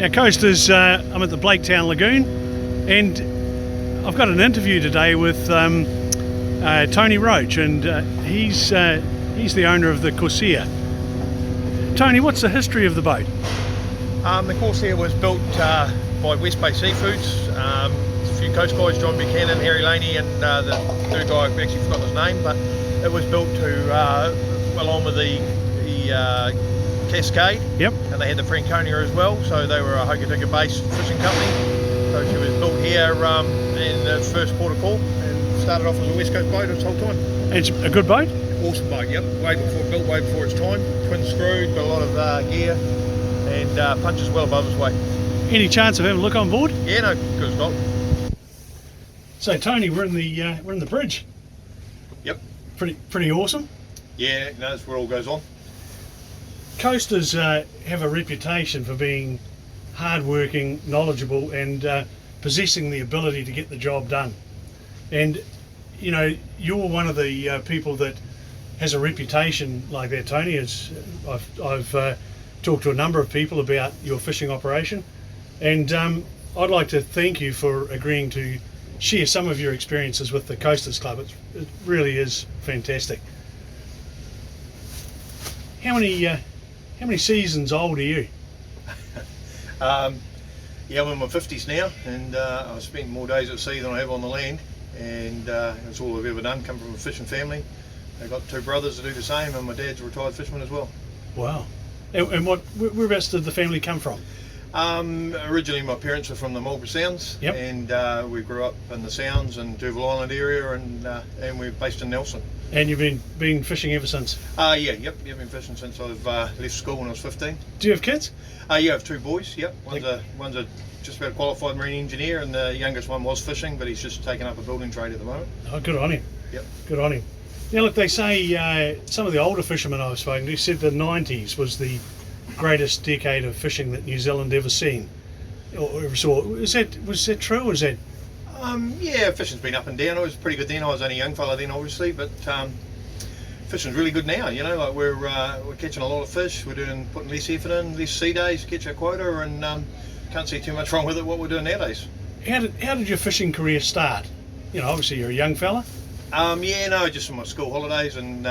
Now, Coasters, I'm at the Blaketown Lagoon, and I've got an interview today with Tony Roach, and he's the owner of the Corsair. Tony, what's the history of the boat? The Corsair was built by West Bay Seafoods. A few coast guys, John Buchanan, Harry Laney, and the third guy, I've actually forgotten his name, but it was built to along with the Cascade. Yep. And they had the Franconia as well, so they were a Hokitika based fishing company. So she was built here in the first port of call and started off as a West Coast boat this whole time. And it's a good boat? Awesome boat, yep. Built way before its time. Twin screwed, got a lot of gear, and punches well above its weight. Any chance of having a look on board? Yeah, no, good as gold. So Tony, we're in the bridge. Yep. Pretty awesome. Yeah, no, that's where it all goes on. Coasters have a reputation for being hard-working, knowledgeable, and possessing the ability to get the job done. And you know, you're one of the people that has a reputation like that, Tony. I've talked to a number of people about your fishing operation, and I'd like to thank you for agreeing to share some of your experiences with the Coasters Club. It really is fantastic. How many seasons old are you? Yeah, I'm in my 50s now, and I've spent more days at sea than I have on the land, and it's all I've ever done. Come from a fishing family. I've got two brothers that do the same, and my dad's a retired fisherman as well. Wow. And whereabouts did the family come from? Originally my parents are from the Marlborough Sounds. Yep. And we grew up in the Sounds and Durval Island area, and we're based in Nelson. And you've been fishing ever since? Yep, been fishing since I've left school when I was 15. Do you have kids? Yeah, I have two boys, yep. One's a just about qualified marine engineer, and the youngest one was fishing, but he's just taken up a building trade at the moment. Oh, good on him. Yep. Good on him. Now look, they say some of the older fishermen I've spoken to said the 90s was the greatest decade of fishing that New Zealand ever seen or ever saw. Was that true, or is that? Yeah, fishing's been up and down. It was pretty good then. I was only a young fella then, obviously, but fishing's really good now. You know, like we're catching a lot of fish. We're putting less effort in, less sea days to catch our quota, and can't see too much wrong with it. What we're doing nowadays. How did your fishing career start? You know, obviously you're a young fella. Yeah, no, just on my school holidays, and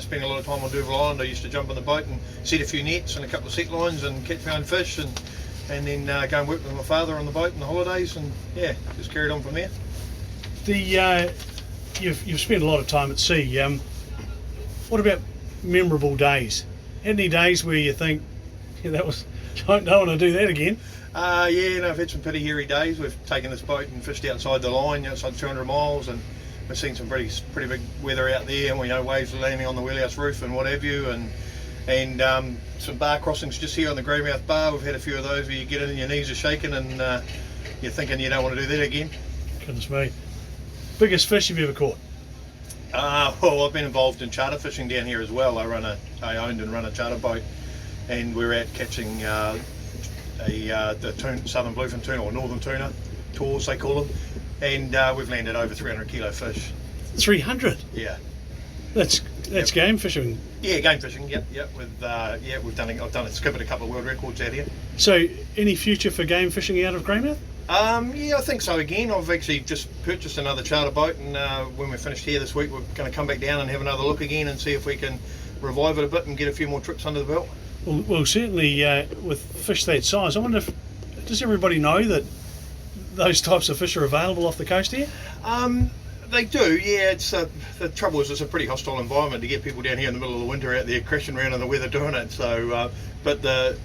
spending a lot of time on Durval Island. I used to jump on the boat and set a few nets and a couple of set lines and catch my own fish, and then go and work with my father on the boat in the holidays, and yeah, just carried on from there. You've spent a lot of time at sea. What about memorable days? Any days where you think, yeah, that was, don't want to do that again? Yeah, no, I've had some pretty hairy days. We've taken this boat and fished outside the line, outside 200 miles, and we've seen some pretty big weather out there, and we know waves landing on the wheelhouse roof and what have you, and some bar crossings just here on the Greymouth Bar. We've had a few of those where you get in and your knees are shaking, and you're thinking you don't want to do that again. Goodness me. Biggest fish you've ever caught? Well, I've been involved in charter fishing down here as well. I owned and run a charter boat, and we're out catching the southern bluefin tuna, or northern tuna, tours they call them, and we've landed over 300 kilo fish. 300? Yeah. That's game fishing. Yeah, game fishing. Yep. I've done it. Skipped a couple of world records out here. So, any future for game fishing out of Greymouth? Yeah, I think so. Again, I've actually just purchased another charter boat, and when we're finished here this week, we're going to come back down and have another look again and see if we can revive it a bit and get a few more trips under the belt. Well, certainly with fish that size, I wonder does everybody know that those types of fish are available off the coast here? They do, yeah. It's the trouble is it's a pretty hostile environment to get people down here in the middle of the winter out there crashing around in the weather doing it. So, but the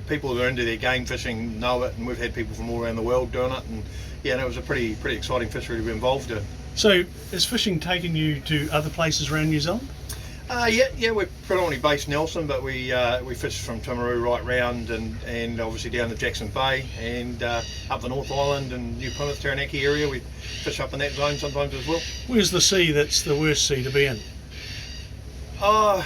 people that are into their game fishing know it, and we've had people from all around the world doing it, and yeah, it was a pretty exciting fishery to be involved in. So, is fishing taking you to other places around New Zealand? Yeah, we're predominantly based in Nelson, but we fish from Timaru right round, and obviously down to Jackson Bay, and up the North Island and New Plymouth, Taranaki area. We fish up in that zone sometimes as well. Where's the sea that's the worst sea to be in? I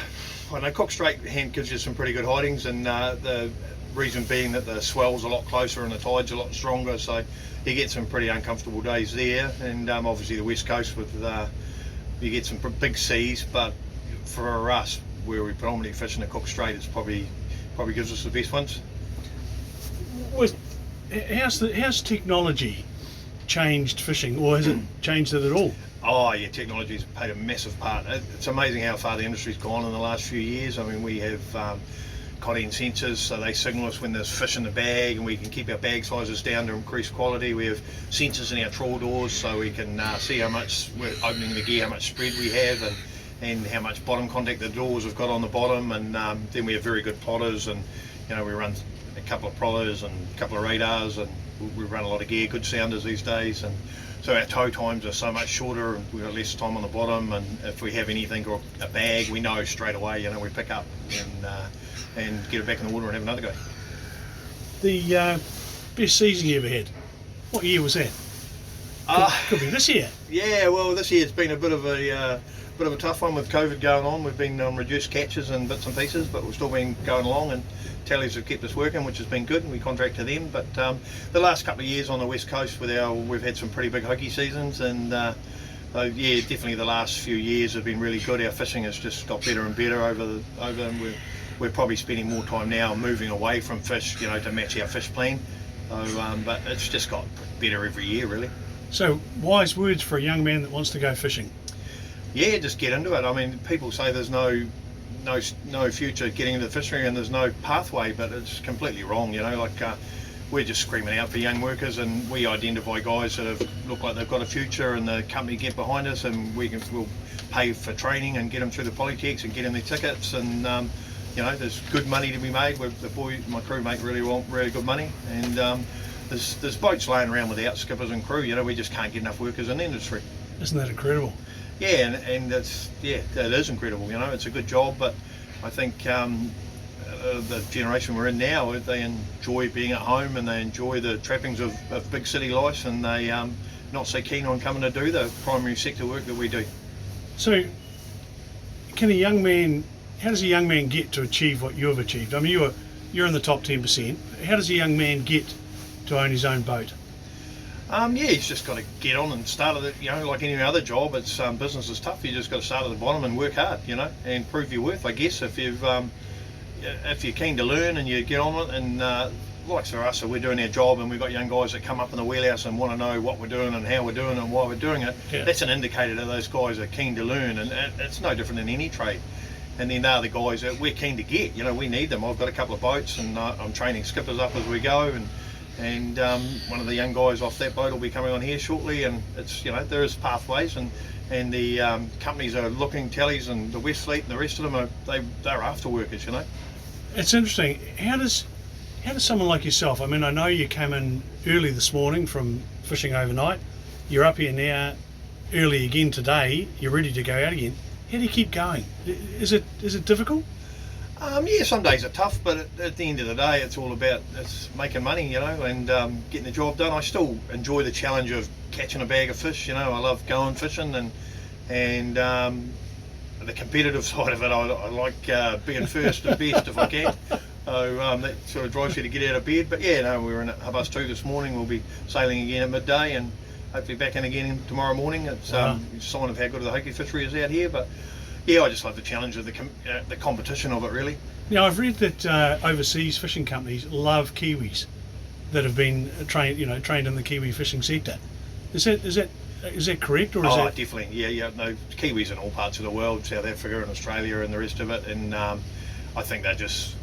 know Cook Strait hand gives you some pretty good hidings, and the reason being that the swell's a lot closer and the tide's a lot stronger, so you get some pretty uncomfortable days there. And obviously the west coast with you get some big seas, but for us, where we predominantly fish in the Cook Strait, it's probably gives us the best ones. with how's technology changed fishing, or has it changed it at all? Oh yeah, technology's played a massive part. It's amazing how far the industry's gone in the last few years. I mean, we have cod-end sensors, so they signal us when there's fish in the bag, and we can keep our bag sizes down to increase quality. We have sensors in our trawl doors, so we can see how much we're opening the gear, how much spread we have, and how much bottom contact the doors have got on the bottom. And then we have very good plotters, and we run a couple of plotters and a couple of radars, and we run a lot of gear, good sounders these days. And so our tow times are so much shorter, and we've got less time on the bottom. And if we have anything or a bag, we know straight away. We pick up and get it back in the water and have another go. The best season you ever had, what year was that? Could be this year. Yeah, well, this year it's been a bit of a tough one with COVID going on. We've been on reduced catches and bits and pieces, but we've still been going along, and tallies have kept us working, which has been good, and we contract to them. But the last couple of years on the west coast we've had some pretty big hoki seasons, and yeah, definitely the last few years have been really good. Our fishing has just got better and better over and we're probably spending more time now moving away from fish, to match our fish plan. So, but it's just got better every year, really. So, wise words for a young man that wants to go fishing? Yeah, just get into it. I mean, people say there's no future getting into the fishery and there's no pathway, but it's completely wrong. We're just screaming out for young workers, and we identify guys that look like they've got a future, and the company get behind us, and we'll pay for training and get them through the polytechs and get them their tickets. And there's good money to be made. My crew make really good money, and there's boats laying around without skippers and crew. We just can't get enough workers in the industry. Isn't that incredible? Yeah, and it is incredible. It's a good job, but I think the generation we're in now, they enjoy being at home, and they enjoy the trappings of big city life, and they not so keen on coming to do the primary sector work that we do. So, how does a young man get to achieve what you've achieved? I mean, you're in the top 10%. How does a young man get to own his own boat? Yeah, he's just got to get on and start at it. Like any other job, it's business is tough. You just got to start at the bottom and work hard, and prove your worth. I guess if you're keen to learn and you get on it, and like for us, so we're doing our job, and we've got young guys that come up in the wheelhouse and want to know what we're doing and how we're doing and why we're doing it. Yeah. That's an indicator that those guys are keen to learn, and it's no different in any trade. And then they're the guys that we're keen to get. We need them. I've got a couple of boats, and I'm training skippers up as we go, and one of the young guys off that boat will be coming on here shortly. And it's there is pathways, and the companies are looking, Tallies and the West Fleet and the rest of them they're after workers. It's interesting. How does someone like yourself? I mean, I know you came in early this morning from fishing overnight. You're up here now, early again today. You're ready to go out again. How do you keep going? Is it difficult? Yeah, some days are tough, but at the end of the day, it's all about making money, and getting the job done. I still enjoy the challenge of catching a bag of fish. I love going fishing, and the competitive side of it. I like being first and best if I can. So that sort of drives you to get out of bed. But yeah, we were in at 2:30 this morning. We'll be sailing again at midday, and hopefully back in again tomorrow morning. It's a sign of how good the hoki fishery is out here. But yeah, I just love the challenge of the competition of it, really. Now, I've read that overseas fishing companies love Kiwis that have been trained in the Kiwi fishing sector. Is that correct, or is that? Definitely. Yeah. No, Kiwis in all parts of the world, South Africa and Australia and the rest of it, and I think they're just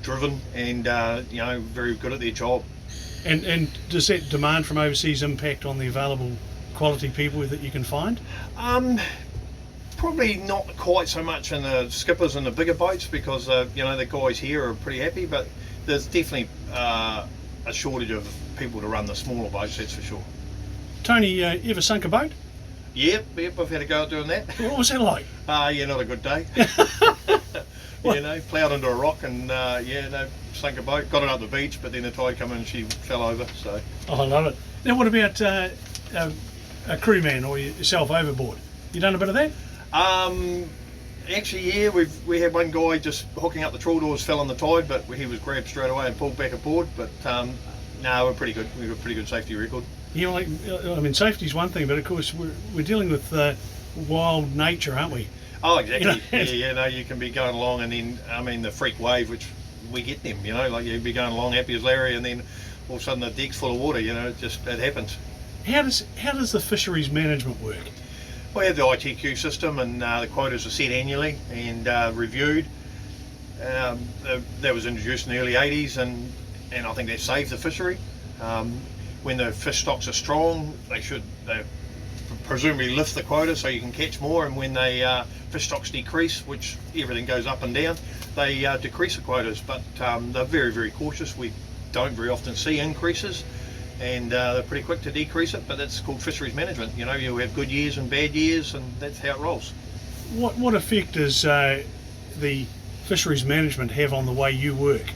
driven and very good at their job. And does that demand from overseas impact on the available quality people that you can find? Probably not quite so much in the skippers and the bigger boats, because the guys here are pretty happy, but there's definitely a shortage of people to run the smaller boats, that's for sure. Tony, you ever sunk a boat? Yep, I've had a go at doing that. What was that like? Yeah, not a good day. Ploughed into a rock and sunk a boat. Got it up the beach, but then the tide came in and she fell over. So. Oh, I love it. Now, what about a crewman or yourself overboard? You done a bit of that? Actually, yeah, we had one guy just hooking up the trawl doors, fell on the tide, but he was grabbed straight away and pulled back aboard. But no, we're pretty good. We've got a pretty good safety record. Yeah, safety's one thing, but of course we're dealing with wild nature, aren't we? Oh, exactly. Yeah, you can be going along, and then the freak wave, which we get them. Like you'd be going along happy as Larry, and then all of a sudden the deck's full of water. It happens. How does the fisheries management work? We have the ITQ system, and the quotas are set annually and reviewed. That was introduced in the early 80s, and I think that saved the fishery. When the fish stocks are strong, they presumably lift the quota so you can catch more, and when they fish stocks decrease, which everything goes up and down, they decrease the quotas. But they're very, very cautious. We don't very often see increases, and they're pretty quick to decrease it, but that's called fisheries management. You have good years and bad years, and that's how it rolls. What effect does the fisheries management have on the way you work?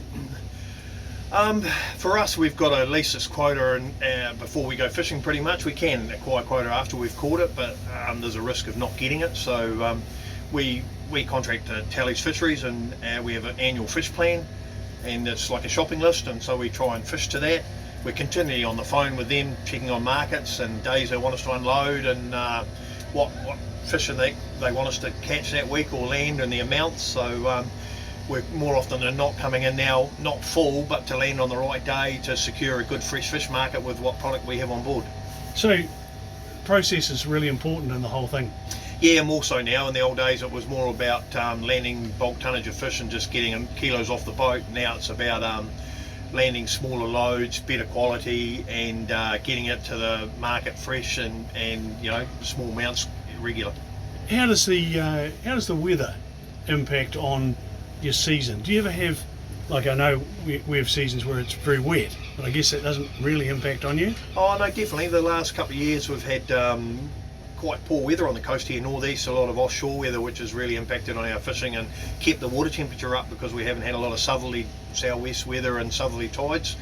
For us, we've got to lease this quota and before we go fishing. Pretty much, we can acquire quota after we've caught it, but there's a risk of not getting it. So we contract to Tally's Fisheries, and we have an annual fish plan, and it's like a shopping list, and so we try and fish to that. We're continually on the phone with them, checking on markets and days they want us to unload, and what fish they want us to catch that week or land, and the amounts. So we're more often than not coming in now, not full, but to land on the right day to secure a good fresh fish market with what product we have on board. So process is really important in the whole thing. Yeah, more so now. In the old days it was more about landing bulk tonnage of fish and just getting kilos off the boat. Now it's about landing smaller loads, better quality, and getting it to the market fresh and small amounts regular. How does the weather impact on your season? Do you ever have, like, I know we have seasons where it's very wet, but I guess that doesn't really impact on you? Oh no, definitely. The last couple of years we've had quite poor weather on the coast here, northeast, a lot of offshore weather, which has really impacted on our fishing and kept the water temperature up because we haven't had a lot of southerly southwest weather and southerly tides.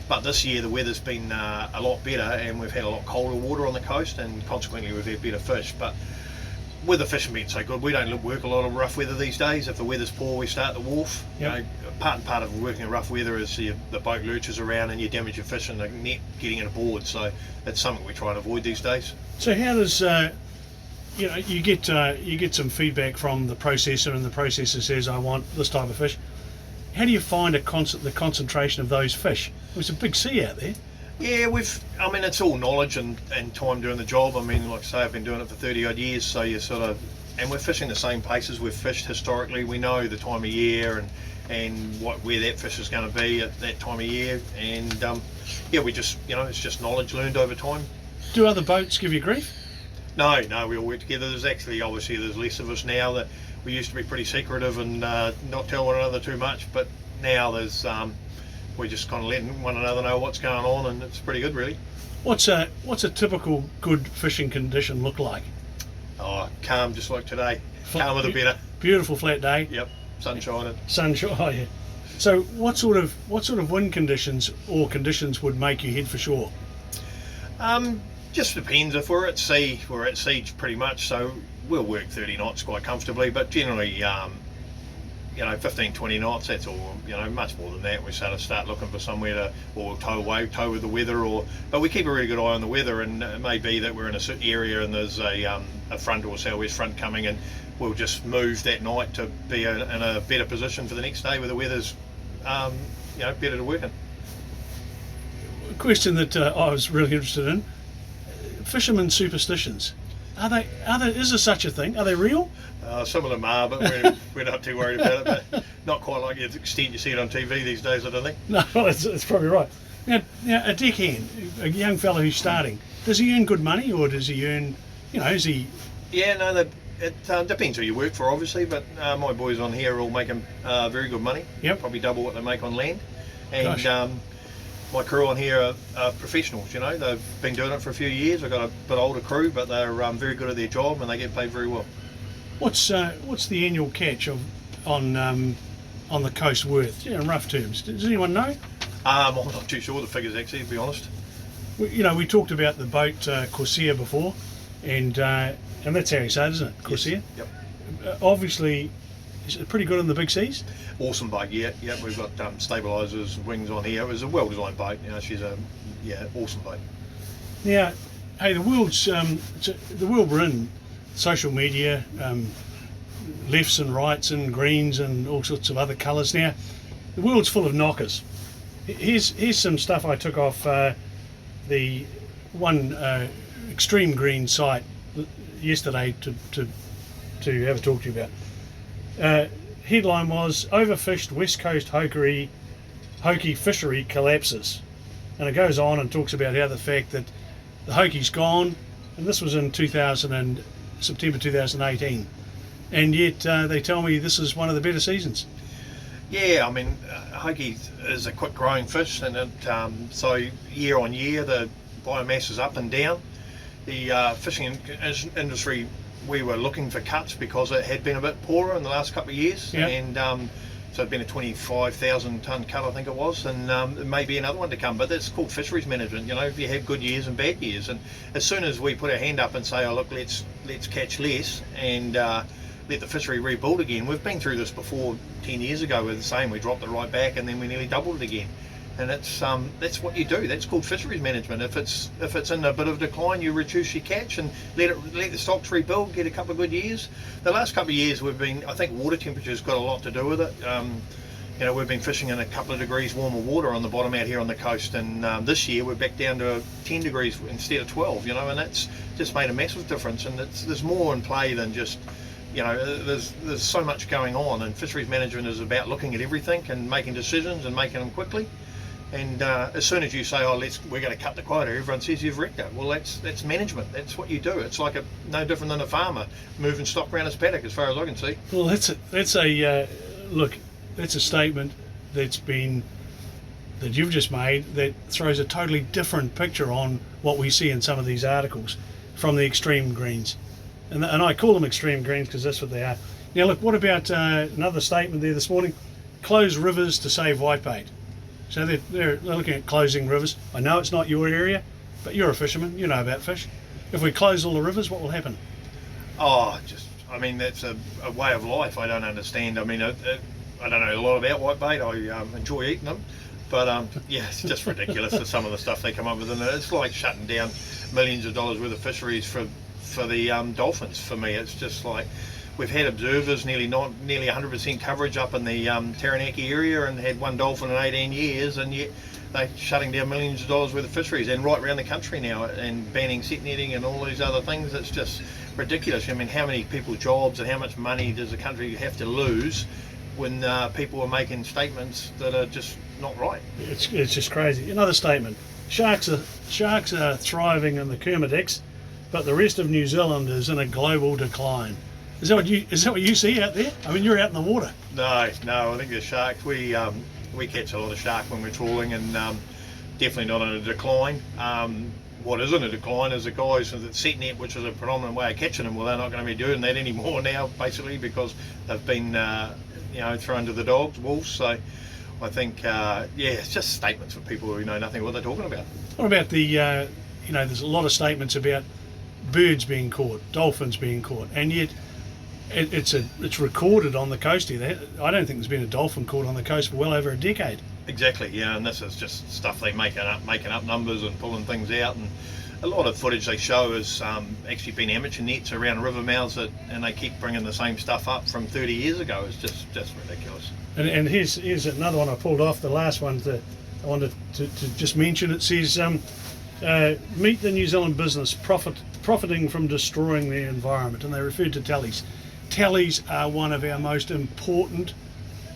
But this year the weather's been a lot better, and we've had a lot colder water on the coast, and consequently we've had better fish. But with the fishing being so good, we don't work a lot of rough weather these days. If the weather's poor, we start the wharf. Yep. Part of working in rough weather is the boat lurches around and you damage your fish and the net getting it aboard. So that's something we try and avoid these days. So how does you get some feedback from the processor, and the processor says, I want this type of fish. How do you find the concentration of those fish? It's a big sea out there. Yeah, it's all knowledge and time doing the job. Like I say, I've been doing it for 30 odd years, so and we're fishing the same places we've fished historically. We know the time of year and where that fish is going to be at that time of year, and we just, it's just knowledge learned over time. Do other boats give you grief? No, we all work together. There's less of us now. That we used to be pretty secretive and not tell one another too much, but now we're just kind of letting one another know what's going on, and it's pretty good, really. What's a typical good fishing condition look like? Oh, calm, just like today. Calmer the better. Beautiful flat day. Yep, sun shining. Oh yeah. So what sort of wind conditions or conditions would make you head for shore? Just depends. If we're at sea pretty much, so we'll work 30 knots quite comfortably, but generally 15, 20 knots, that's all. Much more than that, we start looking for somewhere or tow with the weather, but we keep a really good eye on the weather, and it may be that we're in a certain area and there's a front or southwest front coming, and we'll just move that night to be in a better position for the next day where the weather's better to work in. A question that I was really interested in: fishermen superstitions. Is there such a thing? Are they real? Some of them are, but we're not too worried about it. But not quite like the extent you see it on TV these days, I don't think. No, that's probably right. Now, a deckhand, a young fellow who's starting, does he earn good money, or does he earn, is he... Yeah, no, it depends who you work for, obviously, but my boys on here are all making very good money. Yep. Probably double what they make on land. And Gosh. My crew on here are professionals, they've been doing it for a few years. I've got a bit older crew, but they're very good at their job and they get paid very well. What's the annual catch on the coast worth, in rough terms? Does anyone know? I'm not too sure the figures, actually, to be honest. We talked about the boat Corsair before, and that's how you say it, isn't it? Corsair? Yes. Yep. Obviously, is it pretty good in the big seas? Awesome boat, yeah. We've got stabilisers, wings on here. It was a well-designed boat. She's awesome boat. Now, hey, the world we're in, social media, lefts and rights and greens and all sorts of other colours. Now, the world's full of knockers. Here's some stuff I took off the one extreme green site yesterday to have a talk to you about. Headline was overfished West Coast hoki fishery collapses, and it goes on and talks about how the fact that the hoki's gone, and this was in September 2018, and yet they tell me this is one of the better seasons. Yeah, I mean, hoki is a quick growing fish, and so year on year the biomass is up and down. The fishing industry, we were looking for cuts because it had been a bit poorer in the last couple of years, yeah. And so it'd been a 25,000 tonne cut, I think it was, and there may be another one to come, but that's called fisheries management. You know, if you have good years and bad years, and as soon as we put our hand up and say, oh look, let's catch less and let the fishery rebuild again. We've been through this before 10 years ago with the same, we dropped it right back and then we nearly doubled it again. And that's what you do. That's called fisheries management. If it's in a bit of decline, you reduce your catch and let the stocks rebuild, get a couple of good years. The last couple of years I think water temperature's got a lot to do with it. You know, we've been fishing in a couple of degrees warmer water on the bottom out here on the coast, and this year we're back down to 10 degrees instead of 12, you know, and that's just made a massive difference. And there's more in play than just, you know, there's so much going on, and fisheries management is about looking at everything and making decisions and making them quickly. And as soon as you say, oh, we're going to cut the quota, everyone says you've wrecked it. Well, that's management. That's what you do. It's like no different than a farmer moving stock around his paddock, as far as I can see. Well, that's a statement that you've just made that throws a totally different picture on what we see in some of these articles from the extreme greens, and I call them extreme greens because that's what they are. Now, look, what about another statement there this morning? Close rivers to save whitebait. So they're looking at closing rivers. I know it's not your area, but you're a fisherman, you know about fish. If we close all the rivers, what will happen? Oh, I mean, that's a way of life I don't understand. I mean, I don't know a lot about whitebait. I enjoy eating them, but yeah, it's just ridiculous for some of the stuff they come up with. And it's like shutting down millions of dollars worth of fisheries for the dolphins. For me, it's just like, we've had observers nearly 100% coverage up in the Taranaki area and had one dolphin in 18 years, and yet they're shutting down millions of dollars worth of fisheries and right around the country now, and banning set netting and all these other things. It's just ridiculous. I mean, how many people's jobs and how much money does the country have to lose when people are making statements that are just not right? It's just crazy. Another statement: sharks are thriving in the Kermadecks, but the rest of New Zealand is in a global decline. Is that what you see out there? I mean, you're out in the water. No, I think the sharks, we catch a lot of shark when we're trawling, and definitely not in a decline. What is in a decline is the guys with the set net, which is a predominant way of catching them. Well, they're not going to be doing that anymore now, basically, because they've been thrown to the wolves. So I think it's just statements for people who know nothing what they're talking about. What about the there's a lot of statements about birds being caught, dolphins being caught, and yet it's recorded on the coast here. I don't think there's been a dolphin caught on the coast for well over a decade. Exactly, yeah, and this is just stuff they making up numbers and pulling things out, and a lot of footage they show has actually been amateur nets around river mouths, and they keep bringing the same stuff up from 30 years ago. It's just ridiculous. And here's another one I pulled off, the last one I wanted to just mention. It says, meet the New Zealand business profiting from destroying the environment, and they referred to tallies. Tallies are one of our most important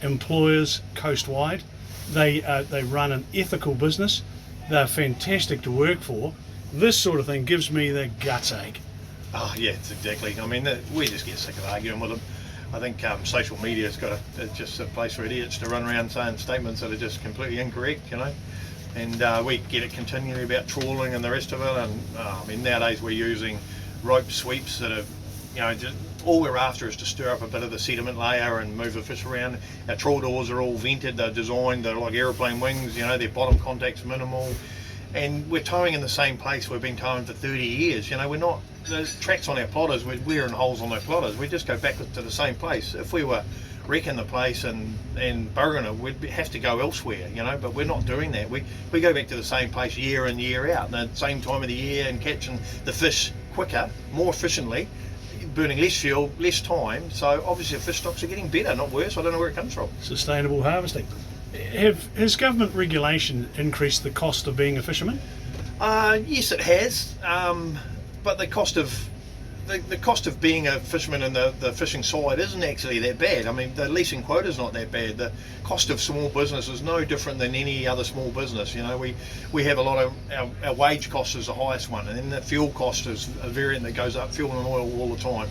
employers coastwide. They run an ethical business. They're fantastic to work for. This sort of thing gives me the guts ache. Oh yeah, it's exactly. I mean, we just get sick of arguing with them. I think social media's it's just a place for idiots to run around saying statements that are just completely incorrect, you know. And we get it continually about trawling and the rest of it. And I mean, nowadays we're using rope sweeps that are, just all we're after is to stir up a bit of the sediment layer and move the fish around. Our trawl doors are all vented, they're designed, they're like aeroplane wings, their bottom contact's minimal. And we're towing in the same place we've been towing for 30 years. We're not, the tracks on our plotters, we're in holes on our plotters, we just go back to the same place. If we were wrecking the place and burying it, we'd have to go elsewhere, but we're not doing that. We go back to the same place year in, year out, and the same time of the year, and catching the fish quicker, more efficiently, burning less fuel, less time. So obviously the fish stocks are getting better, not worse. I don't know where it comes from. Sustainable harvesting. Has government regulation increased the cost of being a fisherman? Yes, it has, but the cost of being a fisherman in the fishing side isn't actually that bad. I mean, the leasing quota is not that bad. The cost of small business is no different than any other small business. You know, we have a lot of our wage cost is the highest one, and then the fuel cost is a variant that goes up, fuel and oil all the time.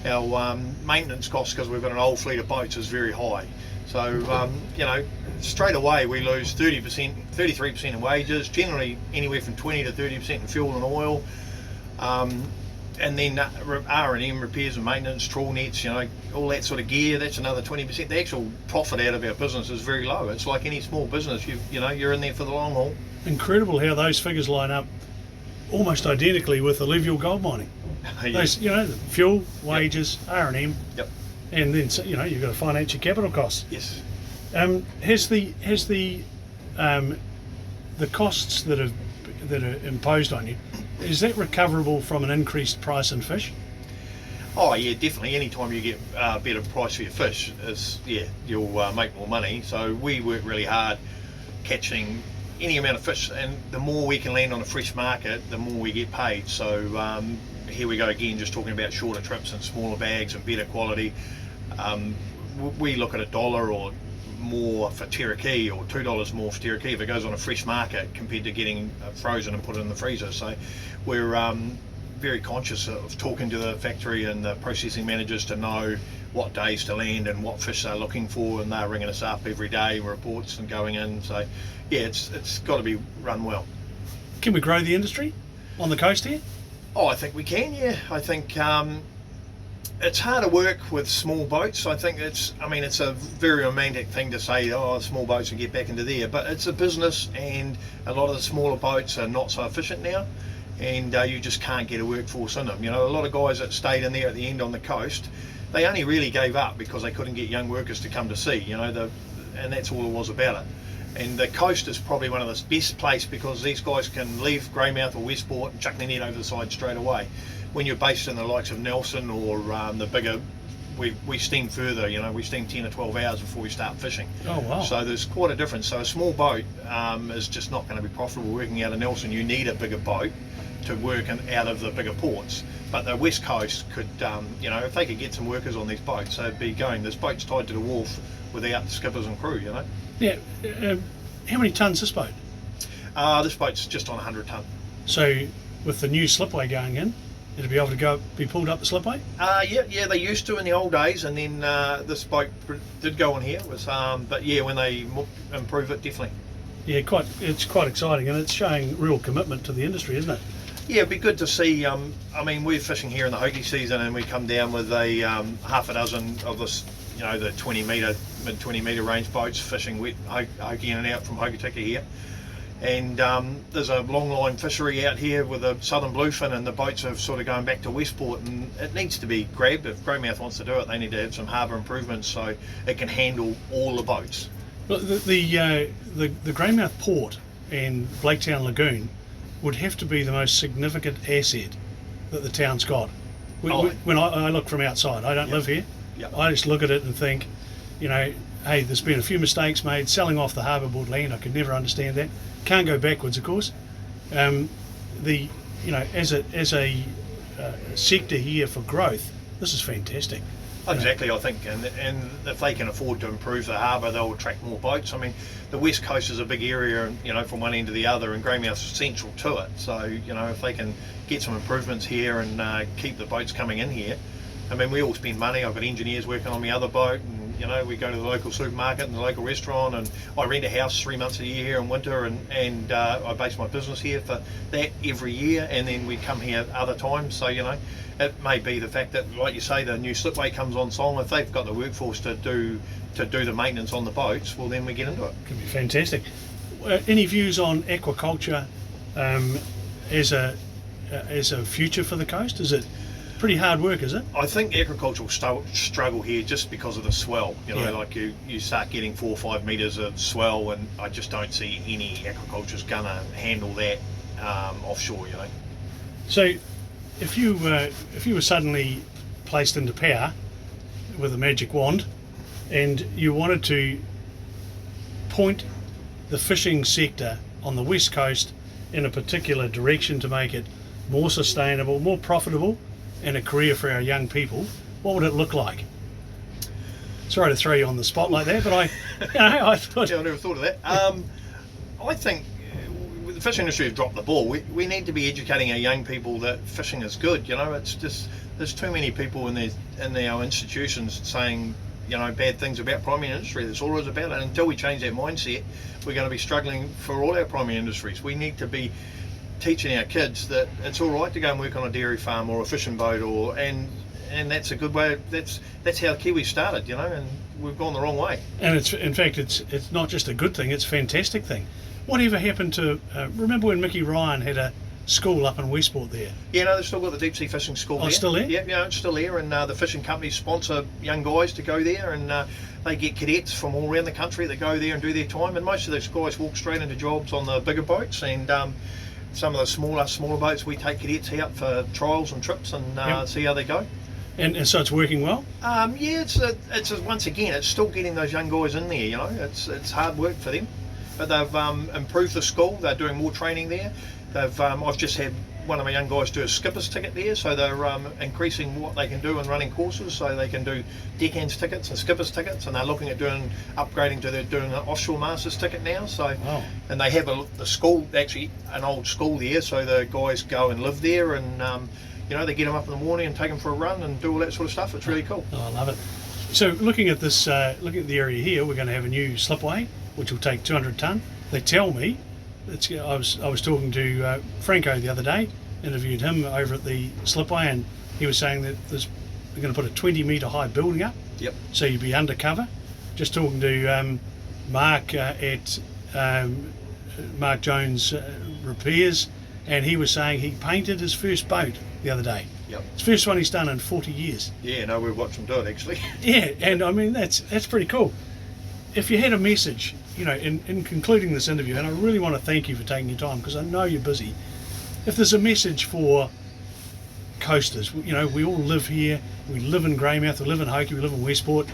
Our maintenance cost, because we've got an old fleet of boats, is very high. So, you know, straight away we lose 30%, 33% in wages, generally anywhere from 20 to 30% in fuel and oil. And then R&M, repairs and maintenance, trawl nets, you know, all that sort of gear, that's another 20%. The actual profit out of our business is very low. It's like any small business, you're in there for the long haul. Incredible how those figures line up almost identically with alluvial gold mining. Yeah. Those, you know, the fuel, wages, R&M, Yep. and then, you know, you've got to finance your capital costs. Yes. Has the costs that are imposed on you, is that recoverable from an increased price in fish? Oh yeah, definitely. Anytime you get a better price for your fish, you'll make more money. So we work really hard catching any amount of fish, and the more we can land on a fresh market, the more we get paid. So here we go again, just talking about shorter trips and smaller bags and better quality. We look at $1 or more for teriyaki, or $2 more for teriyaki if it goes on a fresh market compared to getting frozen and put it in the freezer. So we're very conscious of talking to the factory and the processing managers to know what days to land and what fish they're looking for, and they're ringing us up every day, reports and going in. So yeah, it's got to be run well. Can we grow the industry on the coast here? Oh, I think we can, yeah. I think it's hard to work with small boats. I think it's a very romantic thing to say, oh, small boats and get back into there, but it's a business, and a lot of the smaller boats are not so efficient now, and you just can't get a workforce in them. You know, a lot of guys that stayed in there at the end on the coast, they only really gave up because they couldn't get young workers to come to sea, you know, and that's all it was about it. And the coast is probably one of the best places because these guys can leave Greymouth or Westport and chuck their net over the side straight away. When you're based in the likes of Nelson or the bigger, we steam further, you know, we steam 10 or 12 hours before we start fishing. Oh wow. So there's quite a difference. So a small boat is just not going to be profitable working out of Nelson. You need a bigger boat to work out of the bigger ports. But the West Coast could, you know, if they could get some workers on these boats, they'd be going. This boat's tied to the wharf without skippers and crew, you know. Yeah. How many tonnes this boat? This boat's just on 100 tonne. So with the new slipway going in, it'll be able to be pulled up the slipway? Yeah, they used to in the old days, and then this boat did go on here. But yeah, when they improve it, definitely. Yeah, it's quite exciting, and it's showing real commitment to the industry, isn't it? Yeah, it'd be good to see. I mean, we're fishing here in the hoki season, and we come down with a half a dozen of this, you know, the 20 metre, mid 20 metre range boats fishing wet hoki in and out from Hokitika here. And there's a long line fishery out here with a southern bluefin, and the boats are sort of going back to Westport, and it needs to be grabbed. If Greymouth wants to do it, they need to have some harbour improvements so it can handle all the boats. Look, the Greymouth port and Blaketown Lagoon would have to be the most significant asset that the town's got. When I look from outside, I don't live here. Yep. I just look at it and think, you know, hey, there's been a few mistakes made selling off the harbour board land. I could never understand that. Can't go backwards, of course. You know, as a sector here for growth, this is fantastic. Exactly, I think, and if they can afford to improve the harbour, they'll attract more boats. I mean, the West Coast is a big area, you know, from one end to the other, and Greymouth's central to it. So, you know, if they can get some improvements here and keep the boats coming in here, I mean, we all spend money. I've got engineers working on my other boat, and you know, we go to the local supermarket and the local restaurant, and I rent a house 3 months a year here in winter, and I base my business here for that every year, and then we come here other times. So, you know, it may be the fact that, like you say, the new slipway comes on song. If they've got the workforce to do the maintenance on the boats, well, then we get into it. Could be fantastic. Any views on aquaculture as a future for the coast? Is it pretty hard work, is it? I think agriculture will struggle here just because of the swell. You know, Yeah. like you start getting 4 or 5 metres of swell, and I just don't see any agriculture's gonna handle that offshore. You know. So, if you were suddenly placed into power with a magic wand, and you wanted to point the fishing sector on the West Coast in a particular direction to make it more sustainable, more profitable, and a career for our young people, what would it look like? Sorry to throw you on the spot like that, but I thought... Yeah, I never thought of that. I think the fishing industry has dropped the ball. We need to be educating our young people that fishing is good. It's just there's too many people in our institutions saying bad things about primary industry. That's all it is about. And until we change that mindset, we're going to be struggling for all our primary industries. We need to be teaching our kids that it's all right to go and work on a dairy farm or a fishing boat, and that's a good way. That's how Kiwis started, and we've gone the wrong way. And it's not just a good thing; it's a fantastic thing. Whatever happened to? Remember when Mickey Ryan had a school up in Westport there? Yeah, no, they've still got the deep sea fishing school there. Oh, still there? Yeah, it's still there, and the fishing companies sponsor young guys to go there, and they get cadets from all around the country that go there and do their time. And most of those guys walk straight into jobs on the bigger boats, and some of the smaller boats we take cadets out for trials and trips and see how they go. And so it's working well? Yeah, it's once again, it's still getting those young guys in there, It's hard work for them. But they've improved the school, they're doing more training there. I've just had one of my young guys do a skipper's ticket there, so they're increasing what they can do in running courses, so they can do deckhands tickets and skipper's tickets, and they're looking at upgrading to doing an offshore master's ticket now. So, wow. And they have the school, actually an old school there, so the guys go and live there, and they get them up in the morning and take them for a run and do all that sort of stuff. It's really cool. Oh, I love it. So looking at this, looking at the area here, we're going to have a new slipway, which will take 200 tonne. They tell me, I was talking to Franco the other day, interviewed him over at the slipway, and he was saying that we're going to put a 20 metre high building up. Yep. So you'd be undercover. Just talking to Mark at Mark Jones Repairs, and he was saying he painted his first boat the other day. Yep. It's the first one he's done in 40 years. Yeah, no, we've watched him do it actually. Yeah, and I mean that's pretty cool. If you had a message, in concluding this interview, and I really want to thank you for taking your time because I know you're busy. If there's a message for coasters, we all live here, we live in Greymouth, we live in Hokie, we live in Westport.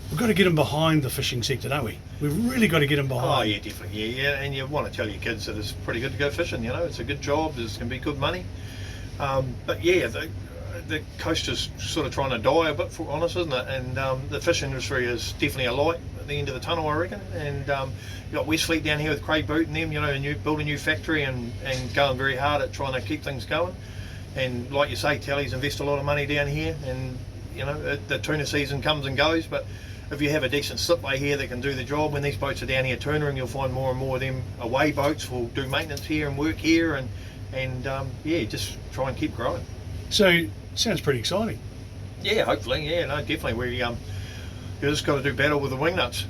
We've got to get them behind the fishing sector, don't we? We've really got to get them behind. Oh yeah, definitely. Yeah, and you want to tell your kids that it's pretty good to go fishing. It's a good job. There's going to be good money. But yeah, the coast is sort of trying to die a bit, for honest, isn't it? And the fishing industry is definitely a light at the end of the tunnel, I reckon. And you've got Westfleet down here with Craig Boot and them, and build a new factory and going very hard at trying to keep things going. And like you say, Tally's invest a lot of money down here, and the tuna season comes and goes, but if you have a decent slipway here that can do the job, when these boats are down here tournering, you'll find more and more of them away boats will do maintenance here and work here, and just try and keep growing. So sounds pretty exciting. Yeah, hopefully. Yeah, no, definitely. We just got to do battle with the wing nuts.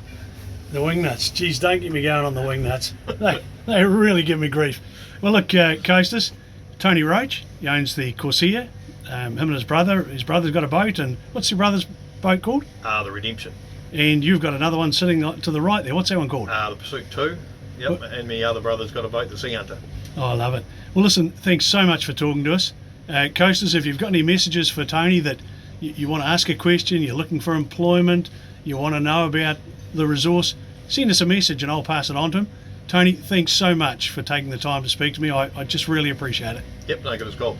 The wing nuts. Geez, don't get me going on the wing nuts. They really give me grief. Well, look, coasters, Tony Roach, he owns the Corsair. Him and his brother's got a boat, and what's your brother's boat called? The Redemption. And you've got another one sitting to the right there. What's that one called? The Pursuit 2. Yep, and my other brother's got a boat, the Sea Hunter. Oh, I love it. Well, listen, thanks so much for talking to us. Coasters, if you've got any messages for Tony that you want to ask a question, you're looking for employment, you want to know about the resource, send us a message and I'll pass it on to him. Tony, thanks so much for taking the time to speak to me. I just really appreciate it. Yep, no, good as gold.